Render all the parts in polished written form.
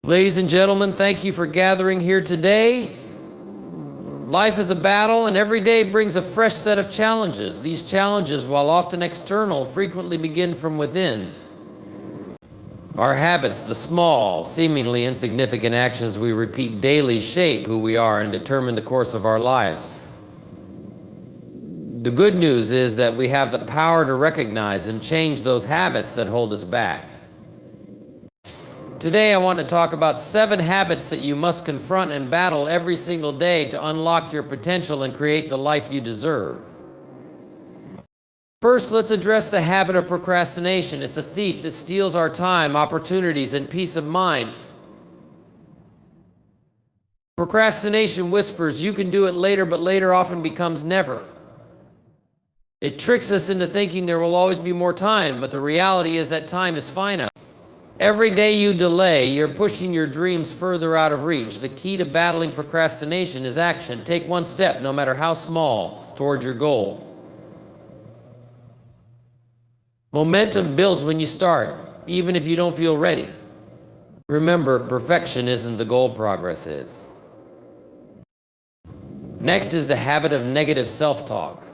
Ladies and gentlemen, thank you for gathering here today. Life is a battle, and every day brings a fresh set of challenges. These challenges, while often external, frequently begin from within. Our habits, the small, seemingly insignificant actions we repeat daily, shape who we are and determine the course of our lives. The good news is that we have the power to recognize and change those habits that hold us back. Today I want to talk about 7 habits that you must confront and battle every single day to unlock your potential and create the life you deserve. First, let's address the habit of procrastination. It's a thief that steals our time, opportunities, and peace of mind. Procrastination whispers, "You can do it later," but later often becomes never. It tricks us into thinking there will always be more time, but the reality is that time is finite. Every day you delay, you're pushing your dreams further out of reach. The key to battling procrastination is action. Take one step, no matter how small, toward your goal. Momentum builds when you start, even if you don't feel ready. Remember, perfection isn't the goal, progress is. Next is the habit of negative self-talk.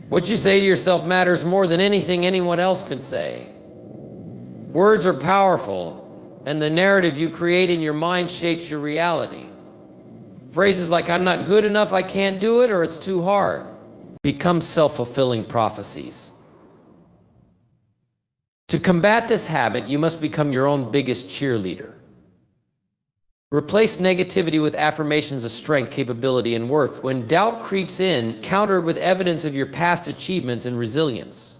What you say to yourself matters more than anything anyone else could say. Words are powerful, and the narrative you create in your mind shapes your reality. Phrases like, "I'm not good enough, I can't do it," or "it's too hard," become self-fulfilling prophecies. To combat this habit, you must become your own biggest cheerleader. Replace negativity with affirmations of strength, capability, and worth. When doubt creeps in, counter it with evidence of your past achievements and resilience.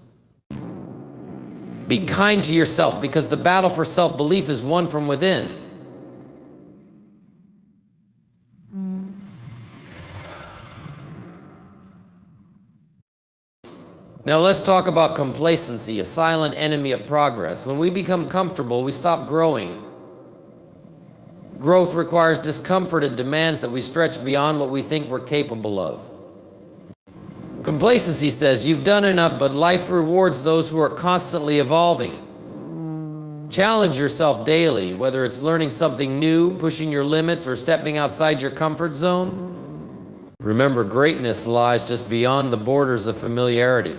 Be kind to yourself, because the battle for self-belief is won from within. Now let's talk about complacency, a silent enemy of progress. When we become comfortable, we stop growing. Growth requires discomfort and demands that we stretch beyond what we think we're capable of. Complacency says, "You've done enough," but life rewards those who are constantly evolving. Challenge yourself daily, whether it's learning something new, pushing your limits, or stepping outside your comfort zone. Remember, greatness lies just beyond the borders of familiarity.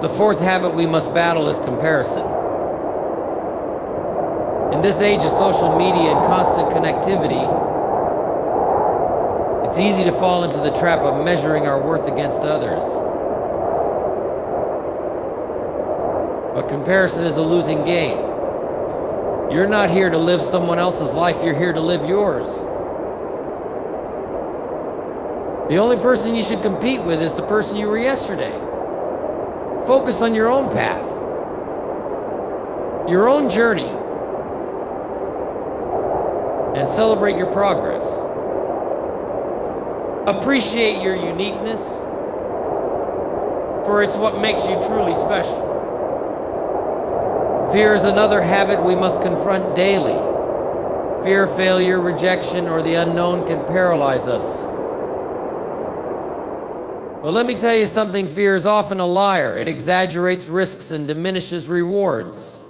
The 4th habit we must battle is comparison. In this age of social media and constant connectivity, it's easy to fall into the trap of measuring our worth against others. But comparison is a losing game. You're not here to live someone else's life, you're here to live yours. The only person you should compete with is the person you were yesterday. Focus on your own path, your own journey, and celebrate your progress. Appreciate your uniqueness, for it's what makes you truly special. Fear is another habit we must confront daily. Fear of failure, rejection, or the unknown can paralyze us. Well, let me tell you something, fear is often a liar. It exaggerates risks and diminishes rewards.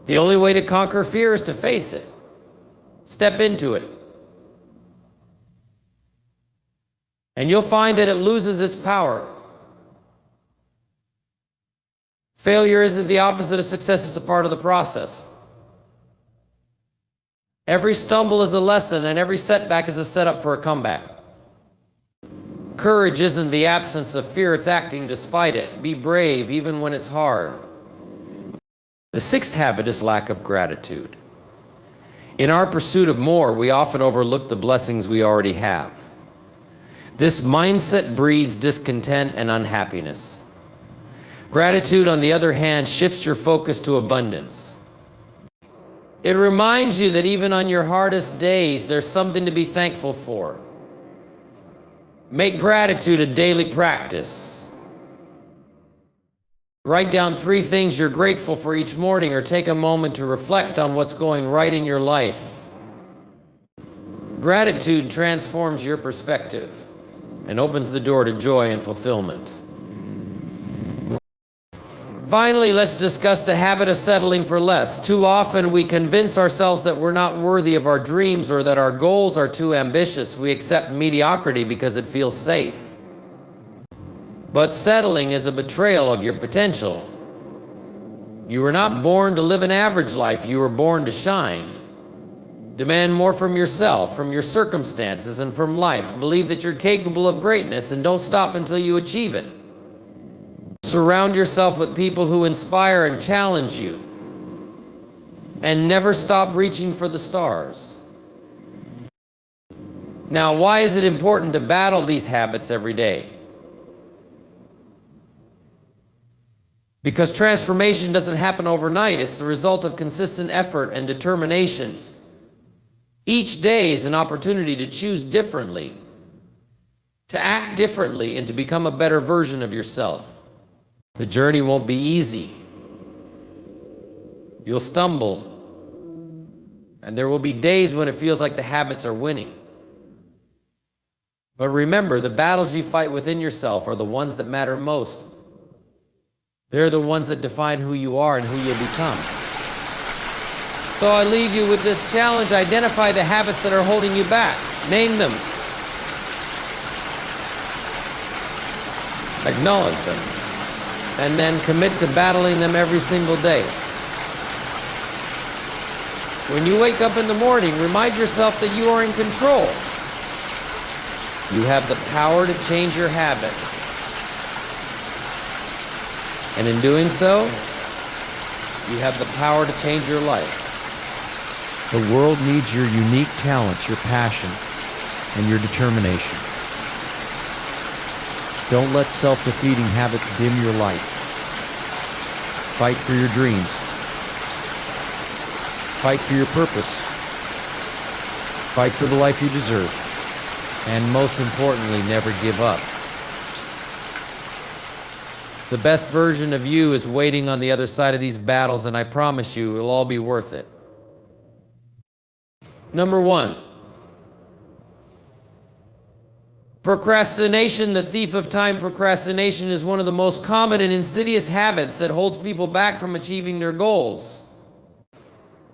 The only way to conquer fear is to face it. Step into it. And you'll find that it loses its power. Failure isn't the opposite of success, it's a part of the process. Every stumble is a lesson, and every setback is a setup for a comeback. Courage isn't the absence of fear, it's acting despite it. Be brave even when it's hard. The 6th habit is lack of gratitude. In our pursuit of more, we often overlook the blessings we already have. This mindset breeds discontent and unhappiness. Gratitude, on the other hand, shifts your focus to abundance. It reminds you that even on your hardest days, there's something to be thankful for. Make gratitude a daily practice. Write down 3 things you're grateful for each morning, or take a moment to reflect on what's going right in your life. Gratitude transforms your perspective and opens the door to joy and fulfillment. Finally, let's discuss the habit of settling for less. Too often we convince ourselves that we're not worthy of our dreams or that our goals are too ambitious. We accept mediocrity because it feels safe. But settling is a betrayal of your potential. You were not born to live an average life. You were born to shine. Demand more from yourself, from your circumstances, and from life. Believe that you're capable of greatness and don't stop until you achieve it. Surround yourself with people who inspire and challenge you. And never stop reaching for the stars. Now, why is it important to battle these habits every day? Because transformation doesn't happen overnight. It's the result of consistent effort and determination. Each day is an opportunity to choose differently, to act differently, and to become a better version of yourself. The journey won't be easy. You'll stumble, and there will be days when it feels like the habits are winning. But remember, the battles you fight within yourself are the ones that matter most. They're the ones that define who you are and who you'll become. So I leave you with this challenge. Identify the habits that are holding you back. Name them. Acknowledge them. And then commit to battling them every single day. When you wake up in the morning, remind yourself that you are in control. You have the power to change your habits. And in doing so, you have the power to change your life. The world needs your unique talents, your passion, and your determination. Don't let self-defeating habits dim your light. Fight for your dreams. Fight for your purpose. Fight for the life you deserve. And most importantly, never give up. The best version of you is waiting on the other side of these battles, and I promise you, it'll all be worth it. Number 1. Procrastination, the thief of time. Procrastination is one of the most common and insidious habits that holds people back from achieving their goals.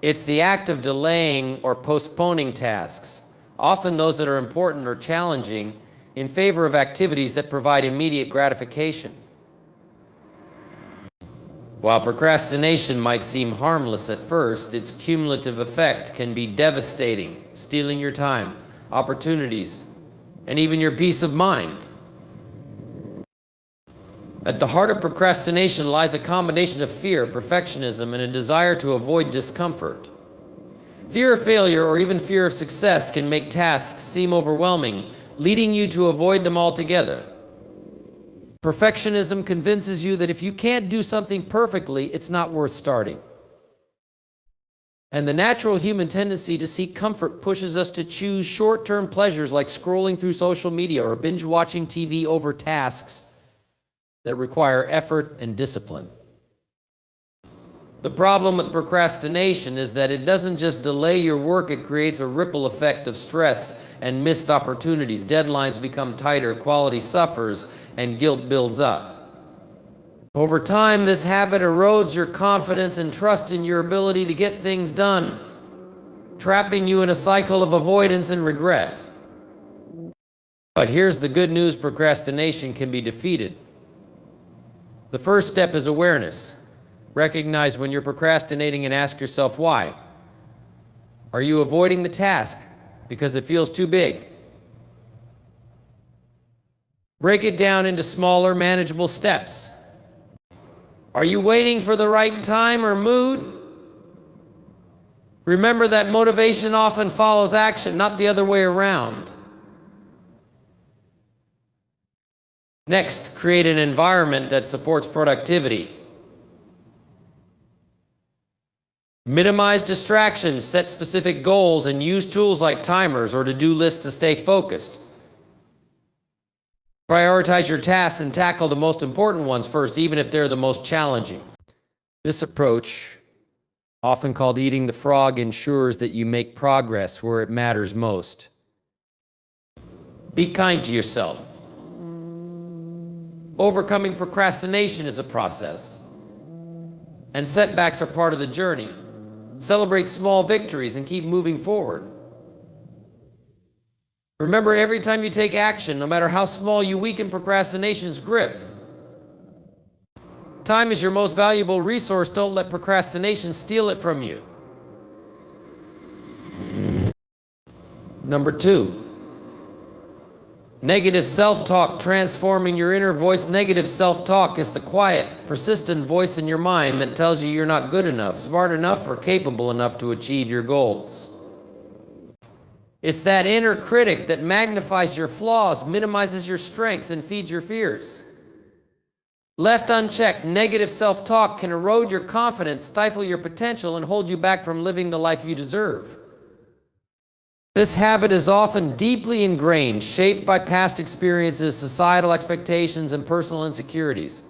It's the act of delaying or postponing tasks, often those that are important or challenging, in favor of activities that provide immediate gratification. While procrastination might seem harmless at first, its cumulative effect can be devastating, stealing your time, opportunities, and even your peace of mind. At the heart of procrastination lies a combination of fear, perfectionism, and a desire to avoid discomfort. Fear of failure or even fear of success can make tasks seem overwhelming, leading you to avoid them altogether. Perfectionism convinces you that if you can't do something perfectly, it's not worth starting. And the natural human tendency to seek comfort pushes us to choose short-term pleasures like scrolling through social media or binge-watching TV over tasks that require effort and discipline. The problem with procrastination is that it doesn't just delay your work, it creates a ripple effect of stress and missed opportunities. Deadlines become tighter, quality suffers, and guilt builds up. Over time, this habit erodes your confidence and trust in your ability to get things done, trapping you in a cycle of avoidance and regret. But here's the good news: procrastination can be defeated. The first step is awareness. Recognize when you're procrastinating and ask yourself why. Are you avoiding the task because it feels too big? Break it down into smaller, manageable steps. Are you waiting for the right time or mood? Remember that motivation often follows action, not the other way around. Next, create an environment that supports productivity. Minimize distractions, set specific goals, and use tools like timers or to-do lists to stay focused. Prioritize your tasks and tackle the most important ones first, even if they're the most challenging. This approach, often called eating the frog, ensures that you make progress where it matters most. Be kind to yourself. Overcoming procrastination is a process. And setbacks are part of the journey. Celebrate small victories and keep moving forward. Remember, every time you take action, no matter how small, you weaken procrastination's grip. Time is your most valuable resource. Don't let procrastination steal it from you. Number 2, negative self-talk, transforming your inner voice. Negative self-talk is the quiet, persistent voice in your mind that tells you you're not good enough, smart enough, or capable enough to achieve your goals. It's that inner critic that magnifies your flaws, minimizes your strengths, and feeds your fears. Left unchecked, negative self-talk can erode your confidence, stifle your potential, and hold you back from living the life you deserve. This habit is often deeply ingrained, shaped by past experiences, societal expectations, and personal insecurities.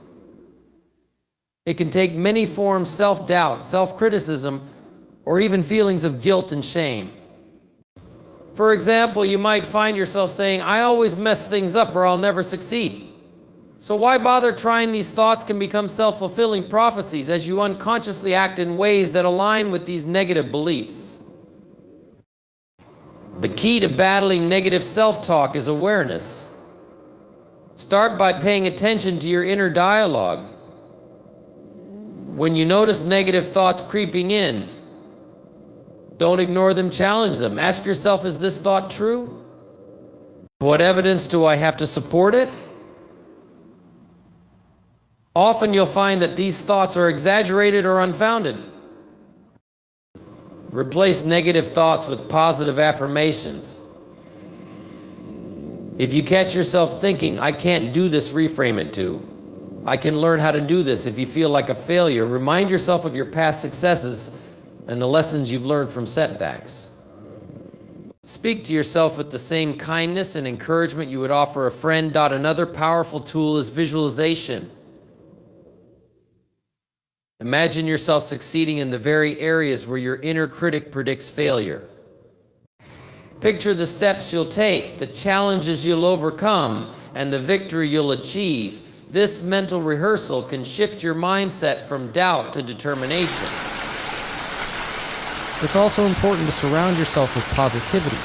It can take many forms: self-doubt, self-criticism, or even feelings of guilt and shame. For example, you might find yourself saying, "I always mess things up or I'll never succeed." So why bother trying? These thoughts can become self-fulfilling prophecies as you unconsciously act in ways that align with these negative beliefs. The key to battling negative self-talk is awareness. Start by paying attention to your inner dialogue. When you notice negative thoughts creeping in, don't ignore them, challenge them. Ask yourself, is this thought true? What evidence do I have to support it? Often you'll find that these thoughts are exaggerated or unfounded. Replace negative thoughts with positive affirmations. If you catch yourself thinking, "I can't do this," reframe it to, "I can learn how to do this." If you feel like a failure, remind yourself of your past successes and the lessons you've learned from setbacks. Speak to yourself with the same kindness and encouragement you would offer a friend. Another powerful tool is visualization. Imagine yourself succeeding in the very areas where your inner critic predicts failure. Picture the steps you'll take, the challenges you'll overcome, and the victory you'll achieve. This mental rehearsal can shift your mindset from doubt to determination. It's also important to surround yourself with positivity.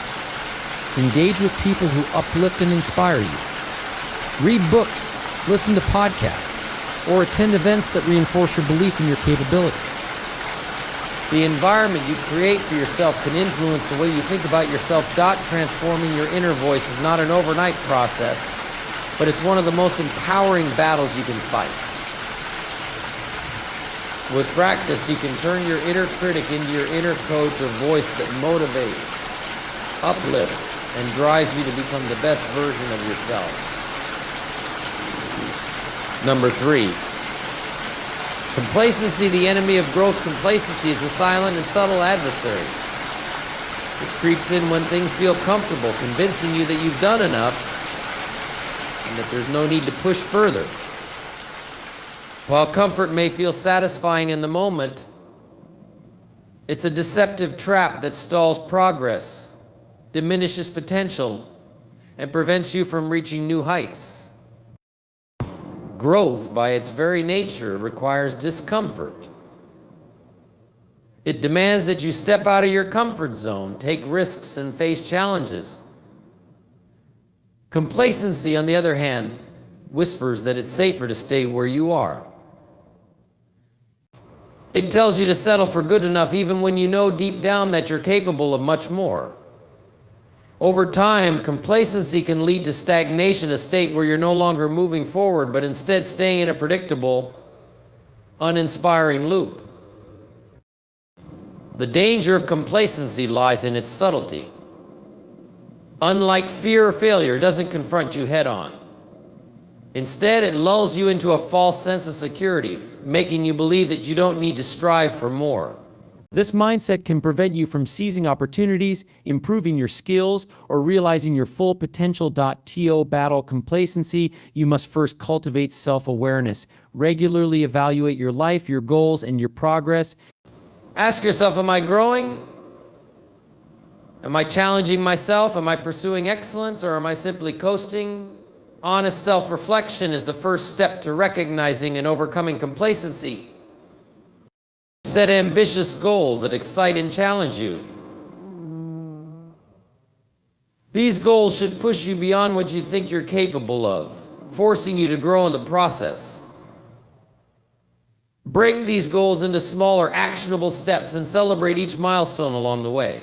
Engage with people who uplift and inspire you. Read books, listen to podcasts, or attend events that reinforce your belief in your capabilities. The environment you create for yourself can influence the way you think about yourself. Transforming your inner voice is not an overnight process, but it's one of the most empowering battles you can fight. With practice, you can turn your inner critic into your inner coach, or voice that motivates, uplifts, and drives you to become the best version of yourself. Number 3, complacency, the enemy of growth. Complacency is a silent and subtle adversary. It creeps in when things feel comfortable, convincing you that you've done enough and that there's no need to push further. While comfort may feel satisfying in the moment, it's a deceptive trap that stalls progress, diminishes potential, and prevents you from reaching new heights. Growth, by its very nature, requires discomfort. It demands that you step out of your comfort zone, take risks, and face challenges. Complacency, on the other hand, whispers that it's safer to stay where you are. It tells you to settle for good enough even when you know deep down that you're capable of much more. Over time, complacency can lead to stagnation, a state where you're no longer moving forward, but instead staying in a predictable, uninspiring loop. The danger of complacency lies in its subtlety. Unlike fear or failure, it doesn't confront you head on. Instead, it lulls you into a false sense of security, making you believe that you don't need to strive for more. This mindset can prevent you from seizing opportunities, improving your skills, or realizing your full potential. To battle complacency, you must first cultivate self-awareness. Regularly evaluate your life, your goals, and your progress. Ask yourself, am I growing? Am I challenging myself? Am I pursuing excellence, or am I simply coasting? Honest self-reflection is the first step to recognizing and overcoming complacency. Set ambitious goals that excite and challenge you. These goals should push you beyond what you think you're capable of, forcing you to grow in the process. Break these goals into smaller, actionable steps and celebrate each milestone along the way.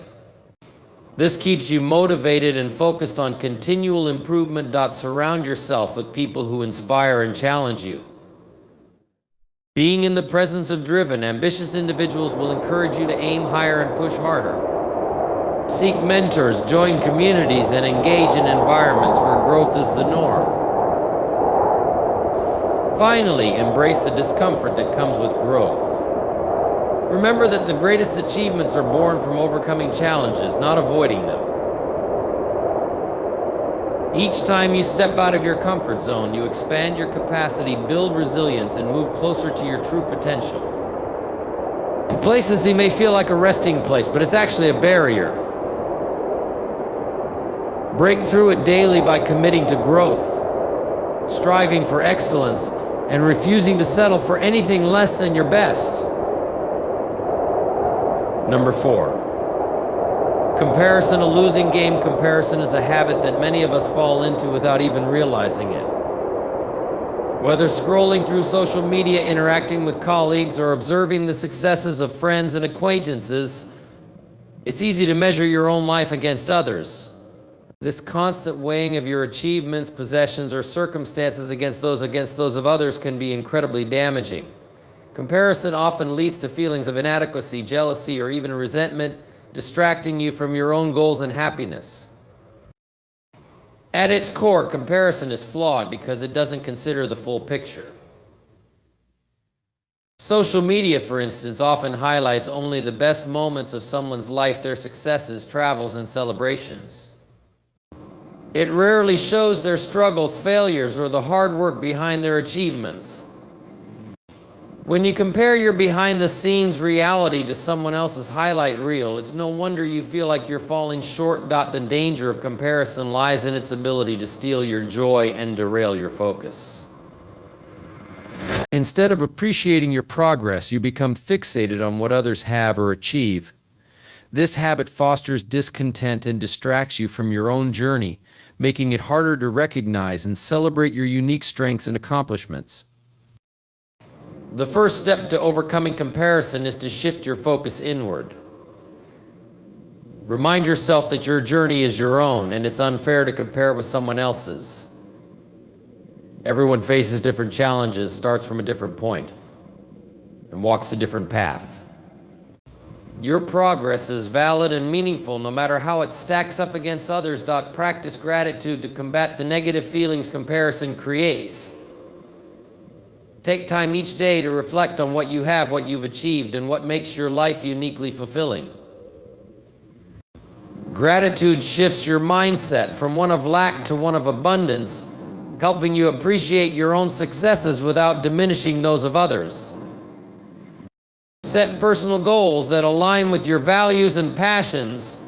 This keeps you motivated and focused on continual improvement. Surround yourself with people who inspire and challenge you. Being in the presence of driven, ambitious individuals will encourage you to aim higher and push harder. Seek mentors, join communities, and engage in environments where growth is the norm. Finally, embrace the discomfort that comes with growth. Remember that the greatest achievements are born from overcoming challenges, not avoiding them. Each time you step out of your comfort zone, you expand your capacity, build resilience, and move closer to your true potential. Complacency may feel like a resting place, but it's actually a barrier. Break through it daily by committing to growth, striving for excellence, and refusing to settle for anything less than your best. Number 4, comparison, a losing game. Comparison is a habit that many of us fall into without even realizing it. Whether scrolling through social media, interacting with colleagues, or observing the successes of friends and acquaintances, it's easy to measure your own life against others. This constant weighing of your achievements, possessions, or circumstances against those of others can be incredibly damaging. Comparison often leads to feelings of inadequacy, jealousy, or even resentment, distracting you from your own goals and happiness. At its core, comparison is flawed because it doesn't consider the full picture. Social media, for instance, often highlights only the best moments of someone's life, their successes, travels, and celebrations. It rarely shows their struggles, failures, or the hard work behind their achievements. When you compare your behind-the-scenes reality to someone else's highlight reel, it's no wonder you feel like you're falling short. The danger of comparison lies in its ability to steal your joy and derail your focus. Instead of appreciating your progress, you become fixated on what others have or achieve. This habit fosters discontent and distracts you from your own journey, making it harder to recognize and celebrate your unique strengths and accomplishments. The first step to overcoming comparison is to shift your focus inward. Remind yourself that your journey is your own, and it's unfair to compare it with someone else's. Everyone faces different challenges, starts from a different point, and walks a different path. Your progress is valid and meaningful no matter how it stacks up against others. Practice gratitude to combat the negative feelings comparison creates. Take time each day to reflect on what you have, what you've achieved, and what makes your life uniquely fulfilling. Gratitude shifts your mindset from one of lack to one of abundance, helping you appreciate your own successes without diminishing those of others. Set personal goals that align with your values and passions,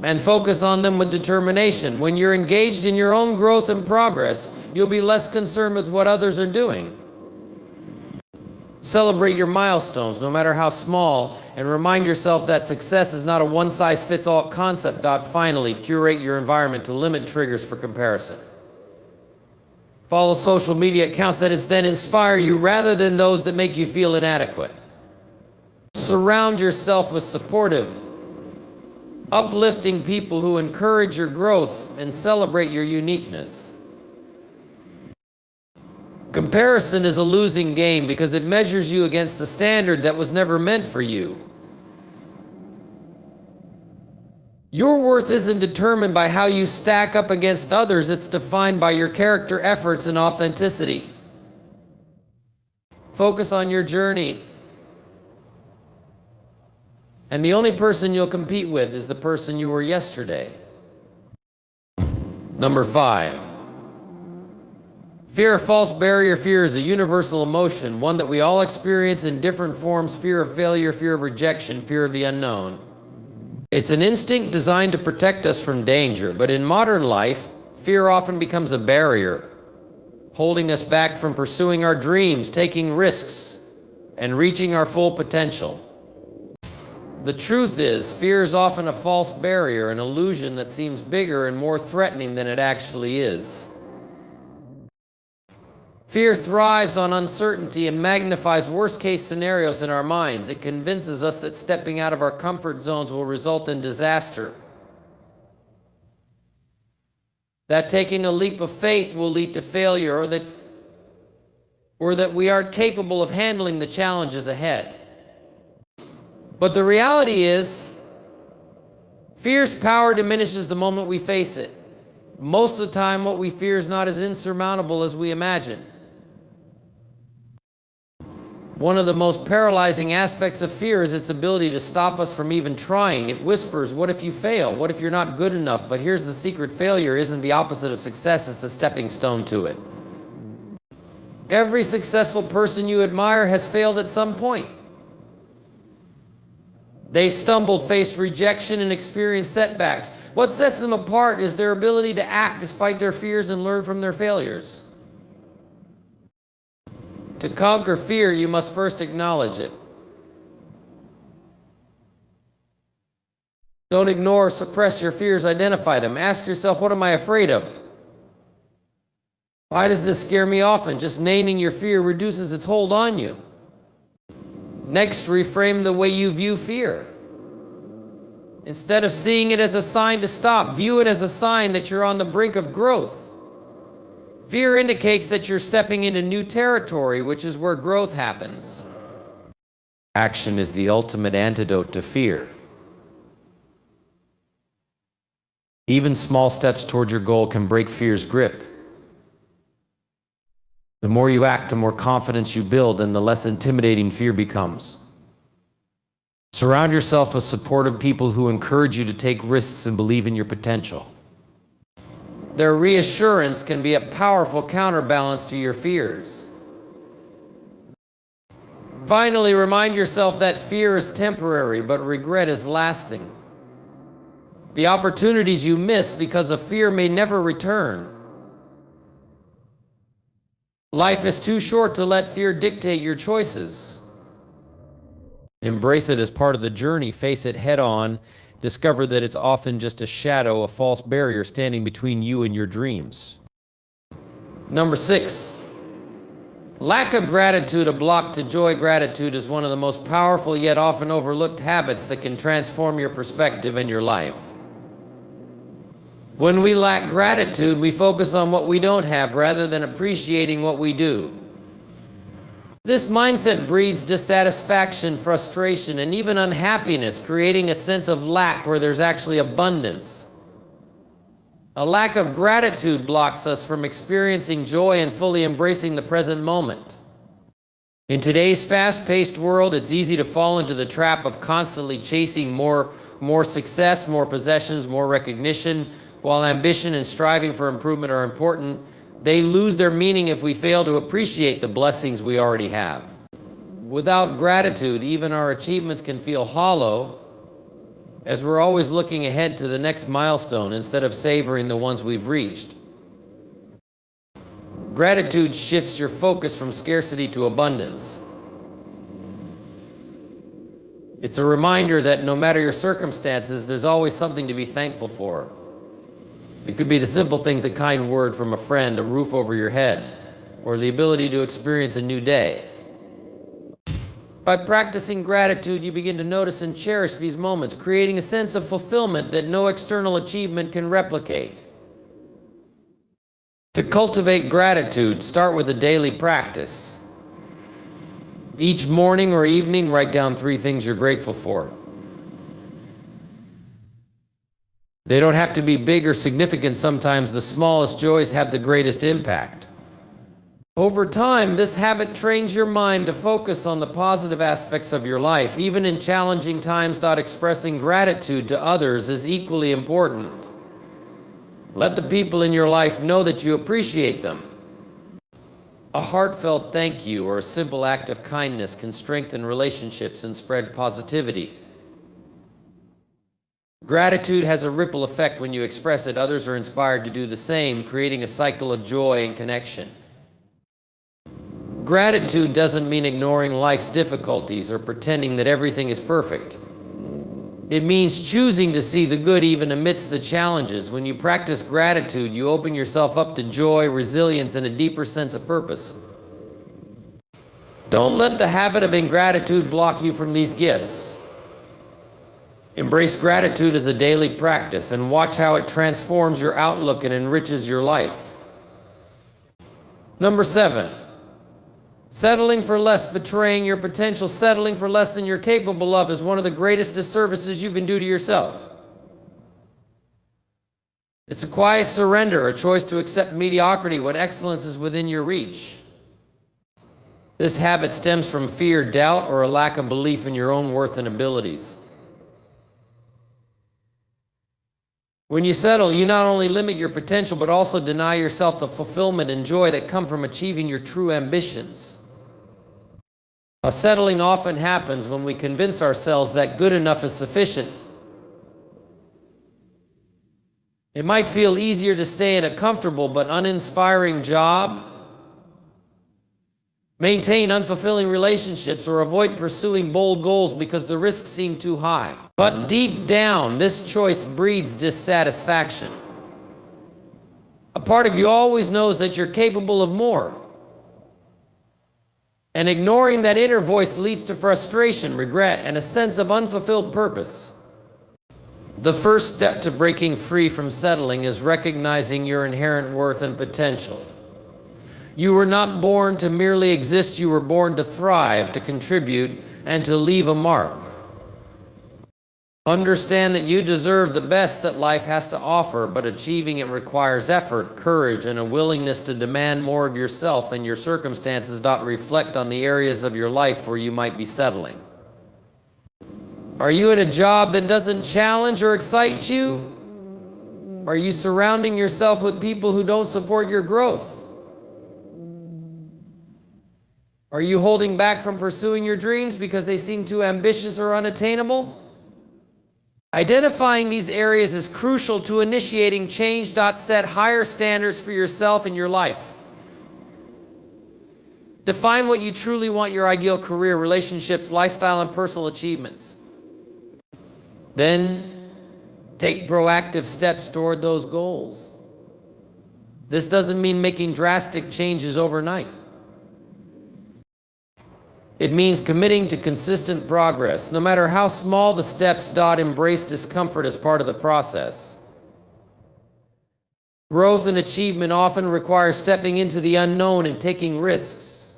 and focus on them with determination. When you're engaged in your own growth and progress, you'll be less concerned with what others are doing. Celebrate your milestones, no matter how small, and remind yourself that success is not a one-size-fits-all concept. Finally, curate your environment to limit triggers for comparison. Follow social media accounts that inspire you rather than those that make you feel inadequate. Surround yourself with supportive, uplifting people who encourage your growth and celebrate your uniqueness. Comparison is a losing game because it measures you against a standard that was never meant for you. Your worth isn't determined by how you stack up against others, it's defined by your character, efforts, and authenticity. Focus on your journey. And the only person you'll compete with is the person you were yesterday. Number 5. Fear, a false barrier. Fear is a universal emotion, one that we all experience in different forms: fear of failure, fear of rejection, fear of the unknown. It's an instinct designed to protect us from danger, but in modern life, fear often becomes a barrier, holding us back from pursuing our dreams, taking risks, and reaching our full potential. The truth is, fear is often a false barrier, an illusion that seems bigger and more threatening than it actually is. Fear thrives on uncertainty and magnifies worst-case scenarios in our minds. It convinces us that stepping out of our comfort zones will result in disaster, that taking a leap of faith will lead to failure, or that we aren't capable of handling the challenges ahead. But the reality is, fear's power diminishes the moment we face it. Most of the time, what we fear is not as insurmountable as we imagine. One of the most paralyzing aspects of fear is its ability to stop us from even trying. It whispers, what if you fail? What if you're not good enough? But here's the secret: failure isn't the opposite of success, it's a stepping stone to it. Every successful person you admire has failed at some point. They stumbled, faced rejection, and experienced setbacks. What sets them apart is their ability to act despite their fears and learn from their failures. To conquer fear, you must first acknowledge it. Don't ignore or suppress your fears, identify them. Ask yourself, what am I afraid of? Why does this scare me often? Just naming your fear reduces its hold on you. Next, reframe the way you view fear. Instead of seeing it as a sign to stop, view it as a sign that you're on the brink of growth. Fear indicates that you're stepping into new territory, which is where growth happens. Action is the ultimate antidote to fear. Even small steps toward your goal can break fear's grip. The more you act, the more confidence you build, and the less intimidating fear becomes. Surround yourself with supportive people who encourage you to take risks and believe in your potential. Their reassurance can be a powerful counterbalance to your fears. Finally, remind yourself that fear is temporary, but regret is lasting. The opportunities you miss because of fear may never return. Life is too short to let fear dictate your choices. Embrace it as part of the journey. Face it head on. Discover that it's often just a shadow, a false barrier standing between you and your dreams. Number 6, lack of gratitude, a block to joy. Gratitude is one of the most powerful yet often overlooked habits that can transform your perspective and your life. When we lack gratitude, we focus on what we don't have rather than appreciating what we do. This mindset breeds dissatisfaction, frustration, and even unhappiness, creating a sense of lack where there's actually abundance. A lack of gratitude blocks us from experiencing joy and fully embracing the present moment. In today's fast-paced world, it's easy to fall into the trap of constantly chasing more success, more possessions, more recognition. While ambition and striving for improvement are important, they lose their meaning if we fail to appreciate the blessings we already have. Without gratitude, even our achievements can feel hollow, as we're always looking ahead to the next milestone instead of savoring the ones we've reached. Gratitude shifts your focus from scarcity to abundance. It's a reminder that no matter your circumstances, there's always something to be thankful for. It could be the simple things: a kind word from a friend, a roof over your head, or the ability to experience a new day. By practicing gratitude, you begin to notice and cherish these moments, creating a sense of fulfillment that no external achievement can replicate. To cultivate gratitude, start with a daily practice. Each morning or evening, write down 3 things you're grateful for. They don't have to be big or significant. Sometimes the smallest joys have the greatest impact. Over time, this habit trains your mind to focus on the positive aspects of your life. Even in challenging times, expressing gratitude to others is equally important. Let the people in your life know that you appreciate them. A heartfelt thank you or a simple act of kindness can strengthen relationships and spread positivity. Gratitude has a ripple effect. When you express it, others are inspired to do the same, creating a cycle of joy and connection. Gratitude doesn't mean ignoring life's difficulties or pretending that everything is perfect. It means choosing to see the good even amidst the challenges. When you practice gratitude, you open yourself up to joy, resilience, and a deeper sense of purpose. Don't let the habit of ingratitude block you from these gifts. Embrace gratitude as a daily practice and watch how it transforms your outlook and enriches your life. Number 7, settling for less, betraying your potential. Settling for less than you're capable of is one of the greatest disservices you can do to yourself. It's a quiet surrender, a choice to accept mediocrity when excellence is within your reach. This habit stems from fear, doubt, or a lack of belief in your own worth and abilities. When you settle, you not only limit your potential, but also deny yourself the fulfillment and joy that come from achieving your true ambitions. Settling often happens when we convince ourselves that good enough is sufficient. It might feel easier to stay in a comfortable but uninspiring job, maintain unfulfilling relationships, or avoid pursuing bold goals because the risks seem too high. But deep down, this choice breeds dissatisfaction. A part of you always knows that you're capable of more. And ignoring that inner voice leads to frustration, regret, and a sense of unfulfilled purpose. The first step to breaking free from settling is recognizing your inherent worth and potential. You were not born to merely exist, you were born to thrive, to contribute, and to leave a mark. Understand that you deserve the best that life has to offer, but achieving it requires effort, courage, and a willingness to demand more of yourself, and your circumstances not reflect on the areas of your life where you might be settling. Are you in a job that doesn't challenge or excite you? Are you surrounding yourself with people who don't support your growth? Are you holding back from pursuing your dreams because they seem too ambitious or unattainable? Identifying these areas is crucial to initiating change. Set higher standards for yourself and your life. Define what you truly want: your ideal career, relationships, lifestyle, and personal achievements. Then take proactive steps toward those goals. This doesn't mean making drastic changes overnight. It means committing to consistent progress. No matter how small the steps, embrace discomfort as part of the process. Growth and achievement often require stepping into the unknown and taking risks.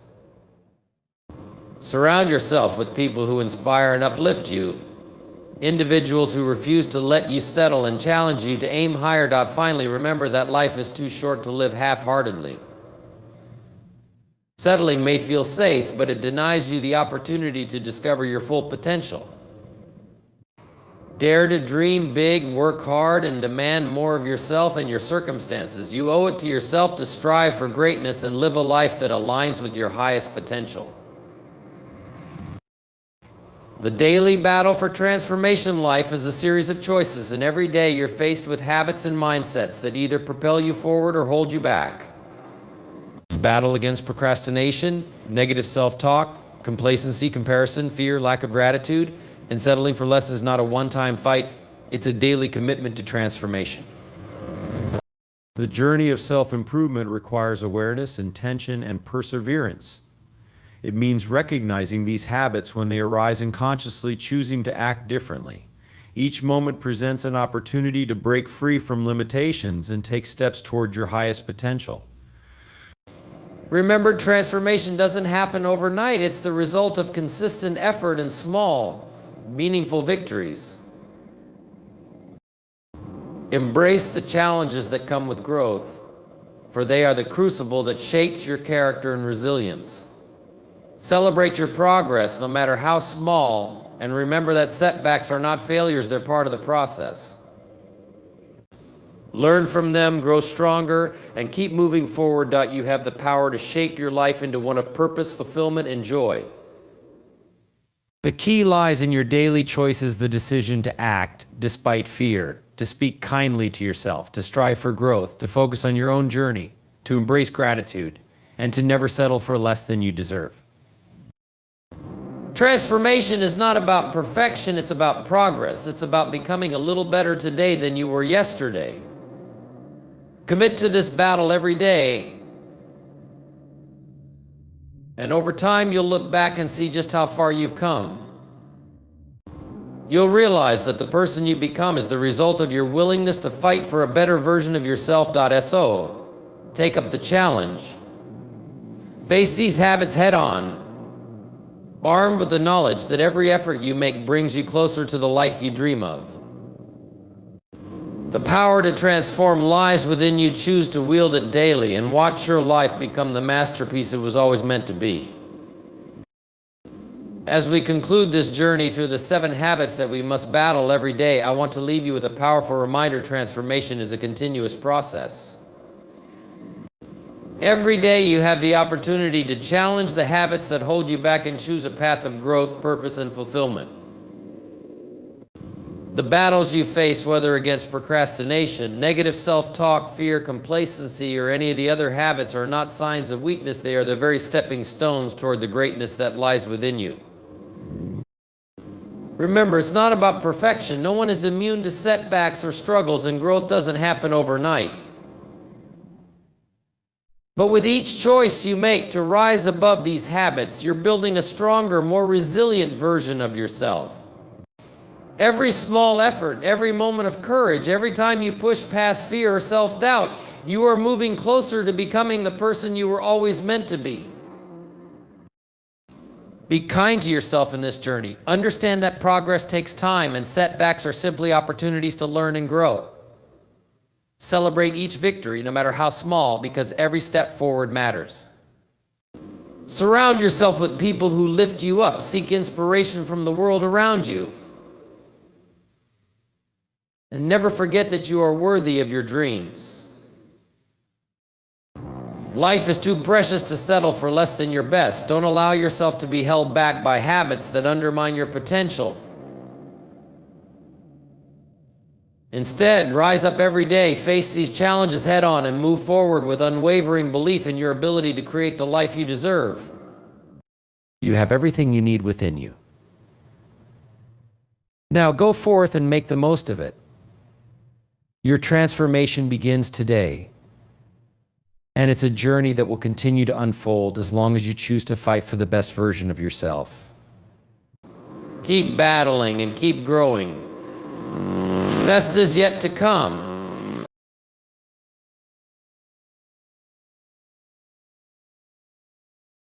Surround yourself with people who inspire and uplift you. Individuals who refuse to let you settle and challenge you to aim higher. Finally, remember that life is too short to live half-heartedly. Settling may feel safe, but it denies you the opportunity to discover your full potential. Dare to dream big, work hard, and demand more of yourself and your circumstances. You owe it to yourself to strive for greatness and live a life that aligns with your highest potential. The daily battle for transformation life is a series of choices, and every day you're faced with habits and mindsets that either propel you forward or hold you back. Battle against procrastination, negative self-talk, complacency, comparison, fear, lack of gratitude, and settling for less is not a one-time fight. It's a daily commitment to transformation. The journey of self-improvement requires awareness, intention, and perseverance. It means recognizing these habits when they arise and consciously choosing to act differently. Each moment presents an opportunity to break free from limitations and take steps toward your highest potential. Remember, transformation doesn't happen overnight. It's the result of consistent effort and small, meaningful victories. Embrace the challenges that come with growth, for they are the crucible that shapes your character and resilience. Celebrate your progress, no matter how small, and remember that setbacks are not failures, they're part of the process. Learn from them, grow stronger, and keep moving forward. You have the power to shape your life into one of purpose, fulfillment, and joy. The key lies in your daily choices: the decision to act despite fear, to speak kindly to yourself, to strive for growth, to focus on your own journey, to embrace gratitude, and to never settle for less than you deserve. Transformation is not about perfection, it's about progress. It's about becoming a little better today than you were yesterday. Commit to this battle every day, and over time you'll look back and see just how far you've come. You'll realize that the person you become is the result of your willingness to fight for a better version of yourself. So, take up the challenge. Face these habits head on, armed with the knowledge that every effort you make brings you closer to the life you dream of. The power to transform lies within you. Choose to wield it daily and watch your life become the masterpiece it was always meant to be. As we conclude this journey through the 7 habits that we must battle every day, I want to leave you with a powerful reminder: transformation is a continuous process. Every day you have the opportunity to challenge the habits that hold you back and choose a path of growth, purpose, and fulfillment. The battles you face, whether against procrastination, negative self-talk, fear, complacency, or any of the other habits, are not signs of weakness. They are the very stepping stones toward the greatness that lies within you. Remember, it's not about perfection. No one is immune to setbacks or struggles, and growth doesn't happen overnight. But with each choice you make to rise above these habits, you're building a stronger, more resilient version of yourself. Every small effort, every moment of courage, every time you push past fear or self-doubt, you are moving closer to becoming the person you were always meant to be. Be kind to yourself in this journey. Understand that progress takes time and setbacks are simply opportunities to learn and grow. Celebrate each victory, no matter how small, because every step forward matters. Surround yourself with people who lift you up. Seek inspiration from the world around you. And never forget that you are worthy of your dreams. Life is too precious to settle for less than your best. Don't allow yourself to be held back by habits that undermine your potential. Instead, rise up every day, face these challenges head on, and move forward with unwavering belief in your ability to create the life you deserve. You have everything you need within you. Now go forth and make the most of it. Your transformation begins today. And it's a journey that will continue to unfold as long as you choose to fight for the best version of yourself. Keep battling and keep growing. Best is yet to come.